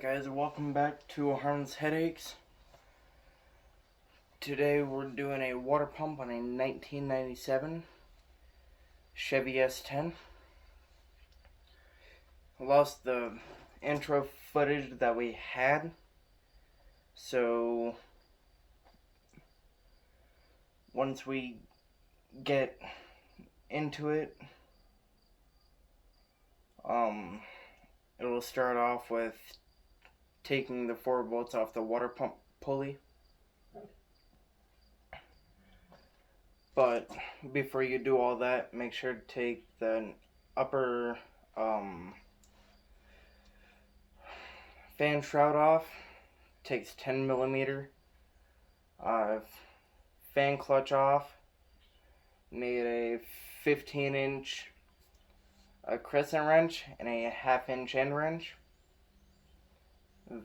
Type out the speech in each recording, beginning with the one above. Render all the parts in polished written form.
guys, welcome back to Harm's Headaches. Today we're doing a water pump on a 1997 Chevy S10. I lost the intro footage that we had, so once we get into it, it'll start off with taking the 4 bolts off the water pump pulley. But before you do all that, make sure to take the upper fan shroud off. Takes 10 millimeter. Fan clutch off. Made a 15-inch crescent wrench and a 1/2-inch end wrench.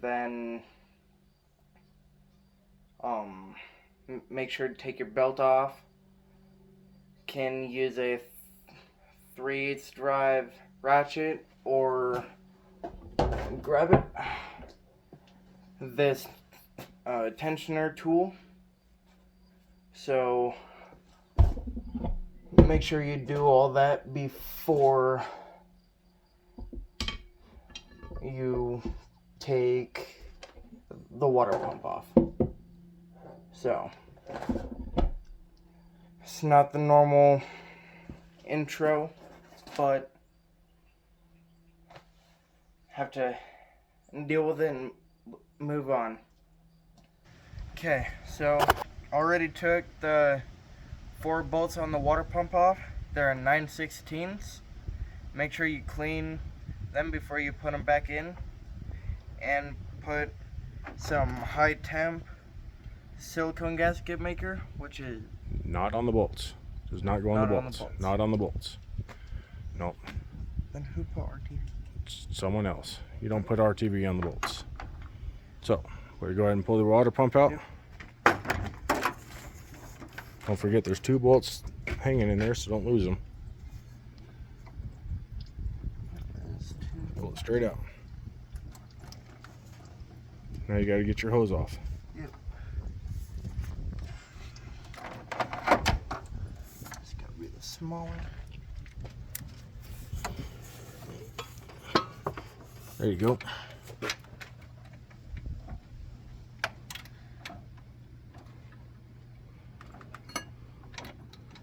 Then make sure to take your belt off. Can use a 3/8 drive ratchet or grab it. This tensioner tool. So make sure you do all that before you take the water pump off. So it's not the normal intro, but have to deal with it and move on. Okay, so already took the 4 bolts on the water pump off. They're 9/16. Make sure you clean them before you put them back in, and put some high temp silicone gasket maker, which is not on the bolts. Does not go on the bolts. Not on the bolts. Nope. Then who put RTV? It's someone else. You don't put RTV on the bolts. So we're go ahead and pull the water pump out. Yep. Don't forget there's 2 bolts hanging in there, so don't lose them. Pull it straight out. Now you got to get your hose off. Yep. It's got to be the smaller. There you go.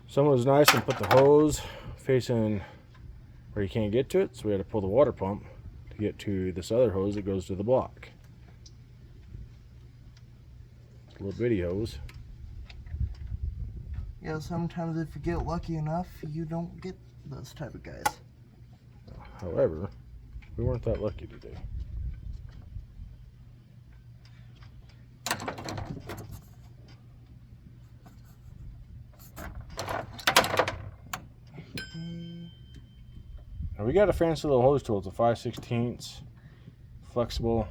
Someone was nice and put the hose facing where you can't get to it, so we had to pull the water pump to get to this other hose that goes to the block. Little bitty hose. Yeah, sometimes if you get lucky enough, you don't get those type of guys. However, we weren't that lucky today. Now we got a fancy little hose tool. It's a 5/16 flexible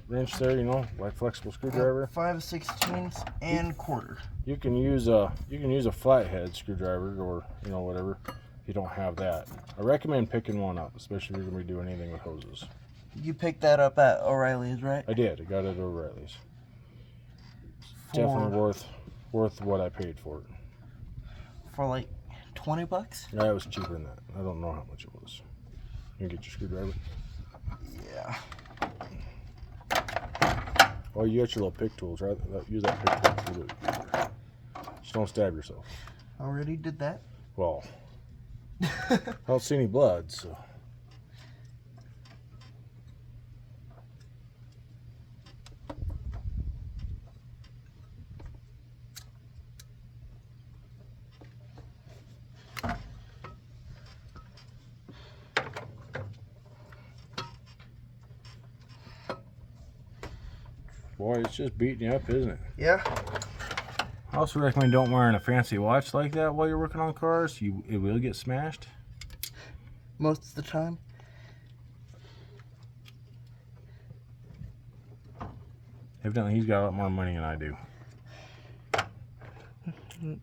wrench there, you know, like flexible screwdriver. 5/16 and quarter. You can use a flathead screwdriver, or you know, whatever. If you don't have that, I recommend picking one up, especially if you're gonna be doing anything with hoses. You picked that up at O'Reilly's, right? I did. I got it at O'Reilly's. Definitely worth what I paid for it. For like $20? Yeah, it was cheaper than that. I don't know how much it was. You can get your screwdriver. Yeah. Oh, you got your little pick tools, right? Use that pick tool. Just don't stab yourself. Already did that. Well, I don't see any blood, so. Boy, it's just beating you up, isn't it? Yeah. I also recommend don't wearing a fancy watch like that while you're working on cars. It will get smashed. Most of the time. Evidently, he's got a lot more money than I do.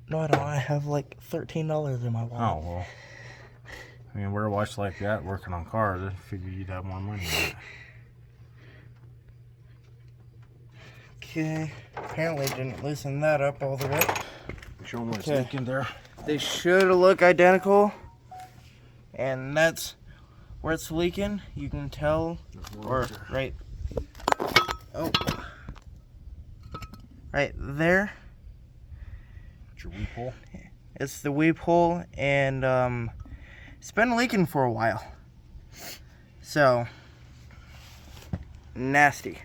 No, I don't. I have like $13 in my wallet. Oh, well. I mean, wear a watch like that working on cars. I figured you'd have more money than that. Okay, apparently didn't loosen that up all the way. Show them what's Okay. leaking there. They should look identical, and that's where it's leaking. You can tell, or right, oh, right there. It's your weep hole. It's the weep hole, and it's been leaking for a while. So nasty.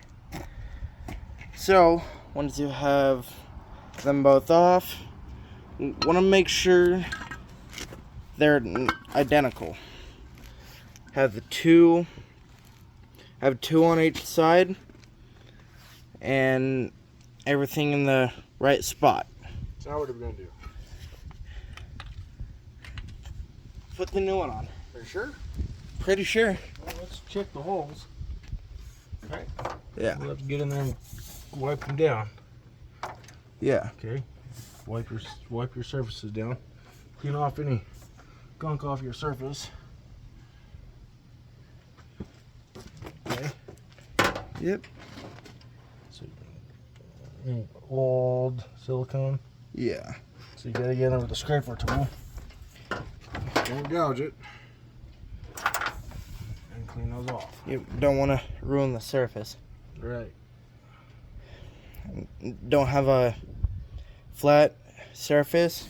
So once you have them both off, you want to make sure they're identical. Have two on each side, and everything in the right spot. So now what are we gonna do? Put the new one on. Are you sure? Pretty sure. Well, let's check the holes. Okay. Yeah. We'll have to get in there and wipe them down. Yeah. Okay. Wipe your surfaces down. Clean off any gunk off your surface. Okay. Yep. So, old silicone. Yeah. So you gotta get in with a scraper tool. Don't gouge it. And clean those off. You don't want to ruin the surface. Right. Don't have a flat surface.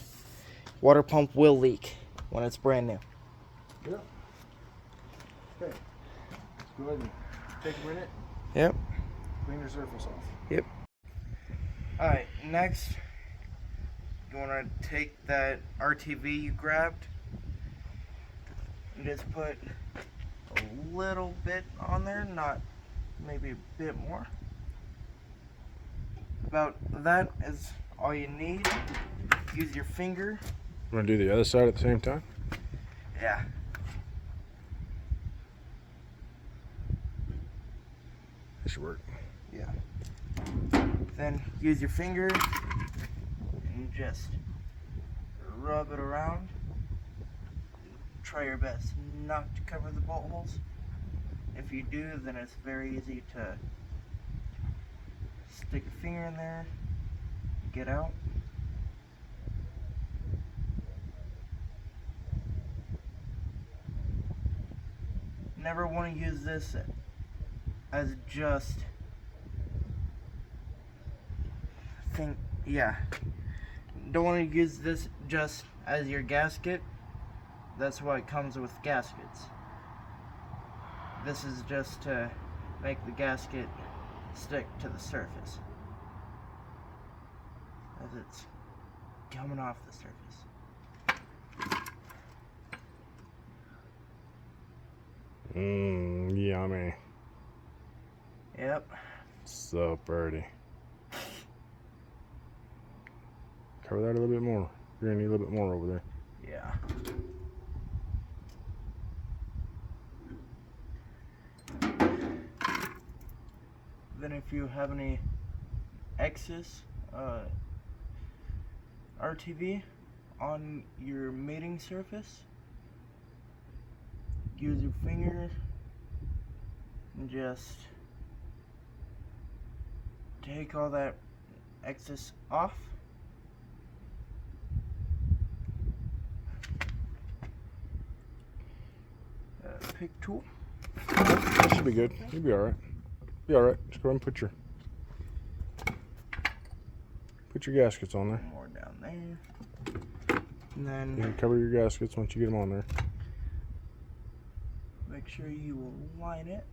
Water pump will leak when it's brand new. Yep. Okay. Let's go ahead and take a minute. Yep. Clean your surface off. Yep. Alright, next, you want to take that RTV you grabbed and just put a little bit on there, not maybe a bit more. About that is all you need. Use your finger. You want to do the other side at the same time? Yeah. This should work. Yeah. Then use your finger and just rub it around. Try your best not to cover the bolt holes. If you do, then it's very easy to stick a finger in there, get out. Never want to use this as just don't want to use this just as your gasket. That's why it comes with gaskets. This is just to make the gasket stick to the surface as it's coming off the surface. Yummy. Yep. So pretty. Cover that a little bit more. You're gonna need a little bit more over there. Yeah. Then if you have any excess RTV on your mating surface, use your finger and just take all that excess off. Pick tool. That should be good. You'll be alright. Be alright. Just go ahead and put your gaskets on there. More down there. And then You can cover your gaskets once you get them on there. make sure you align it.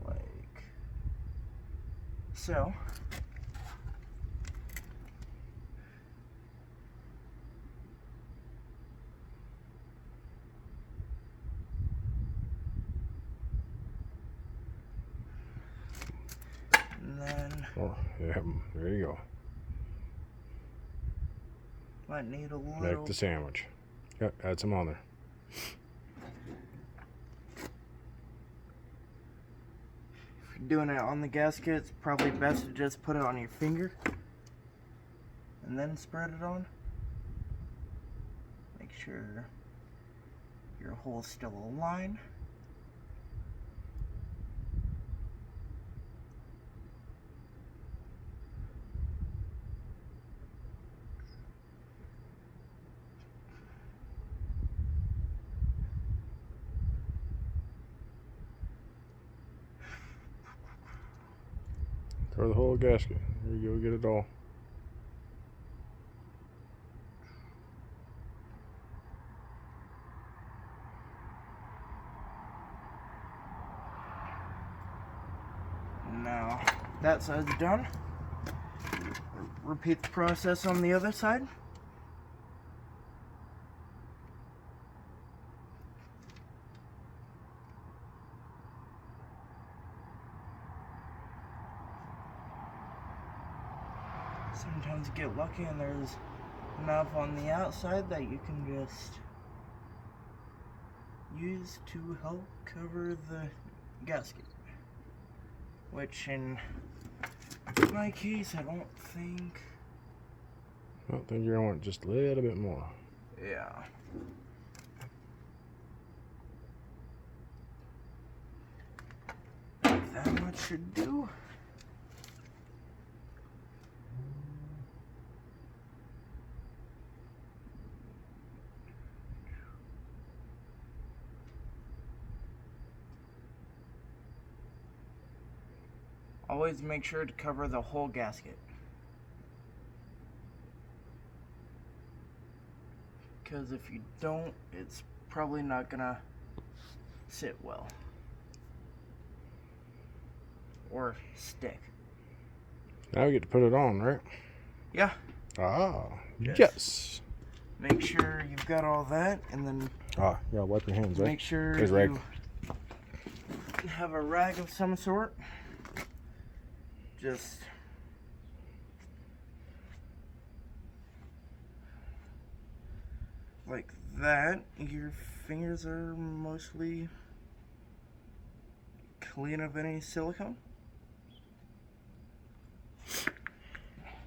Like so. And then Oh, yeah, there you go. might need a little. Make the sandwich. Yep, add some on there. If you're doing it on the gasket, it's probably best to just put it on your finger and then spread it on. Make sure your holes still align. or the whole gasket. Here you go, get it all. Now that side's done. Repeat the process on the other side. Sometimes you get lucky and there's enough on the outside that you can just use to help cover the gasket. Which in my case, I don't think you're gonna want just a little bit more. Yeah. That much should do. Always make sure to cover the whole gasket. Because if you don't, it's probably not gonna sit well. Or stick. Now we get to put it on, right? Yeah. Ah, yes. Make sure you've got all that, and then you gotta wipe your hands, right? make sure There's you rag. have a rag of some sort. Just like that. Your fingers are mostly clean of any silicone.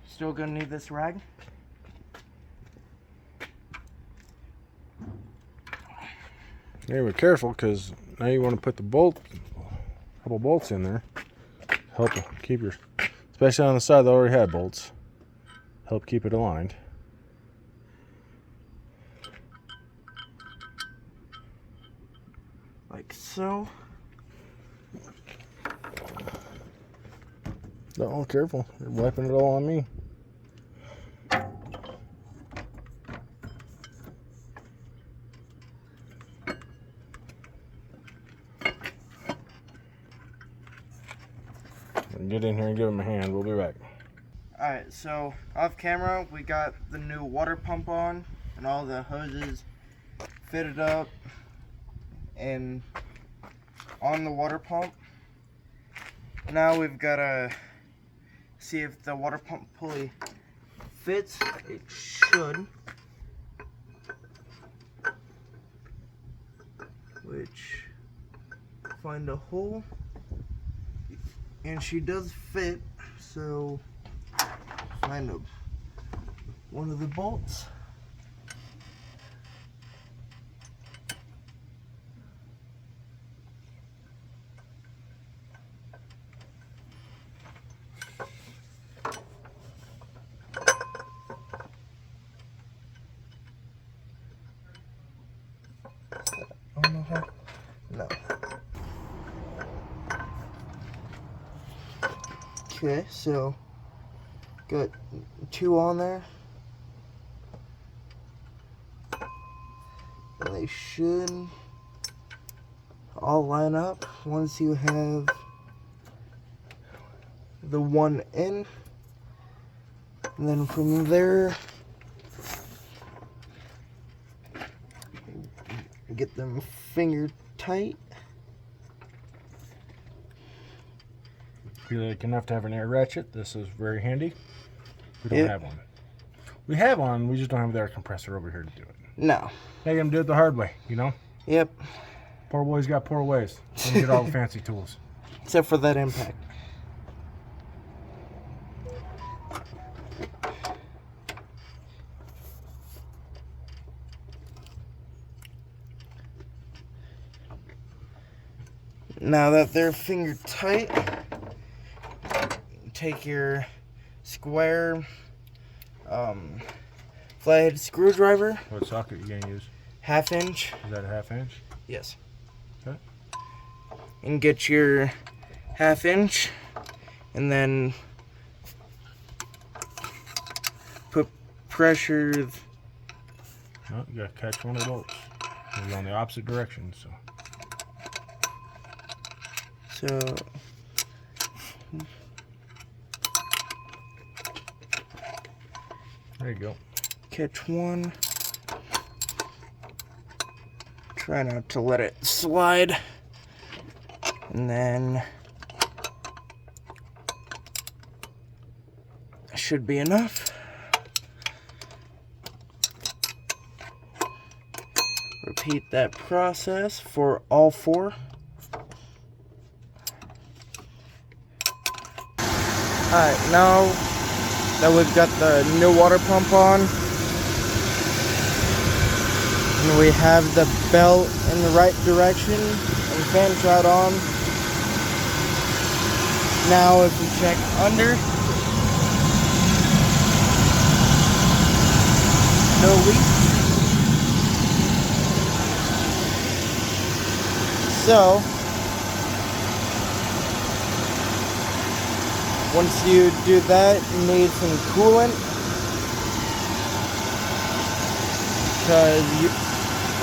Still gonna need this rag. Yeah, be careful, because now you want to put the couple bolts in there. Help keep your, especially on the side that already had bolts, help keep it aligned. Like so. Oh, careful, you're wiping it all on me. Get in here and give him a hand. We'll be back. Alright, so off camera we got the new water pump on and all the hoses fitted up and on the water pump. Now we've got to see if the water pump pulley fits. It should. Which, find a hole. And she does fit, so find one of the bolts. Oh no, no. Okay, so got two on there. And they should all line up once you have the one in. And then from there, get them finger tight. You're lucky enough to have an air ratchet. This is very handy. We don't Yep. have one. We have one, we just don't have the air compressor over here to do it. No. Make them do it the hard way, you know? Yep. Poor boy's got poor ways. Don't get all the fancy tools. Except for that impact. Now that they're finger tight, take your square flathead screwdriver, What socket you gonna use? 1/2 inch. Is that a 1/2 inch? Yes. Okay. And get your 1/2 inch, and then pressure. No, you gotta catch one of the bolts. It's on the opposite direction, so. So There you go. catch one. Try not to let it slide. And then that should be enough. Repeat that process for all four. Alright, now that we've got the new water pump on, and we have the belt in the right direction and fan shroud on. Now if we check under, no leak. So once you do that, you need some coolant, because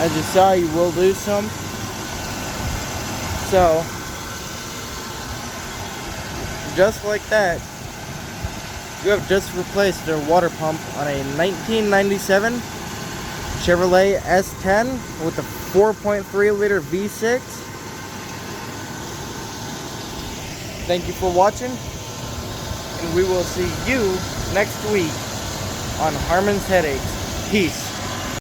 as you saw, you will lose some. So just like that, you have just replaced their water pump on a 1997 Chevrolet S10 with a 4.3 liter V6. Thank you for watching, and we will see you next week on Harmon's Headaches. Peace.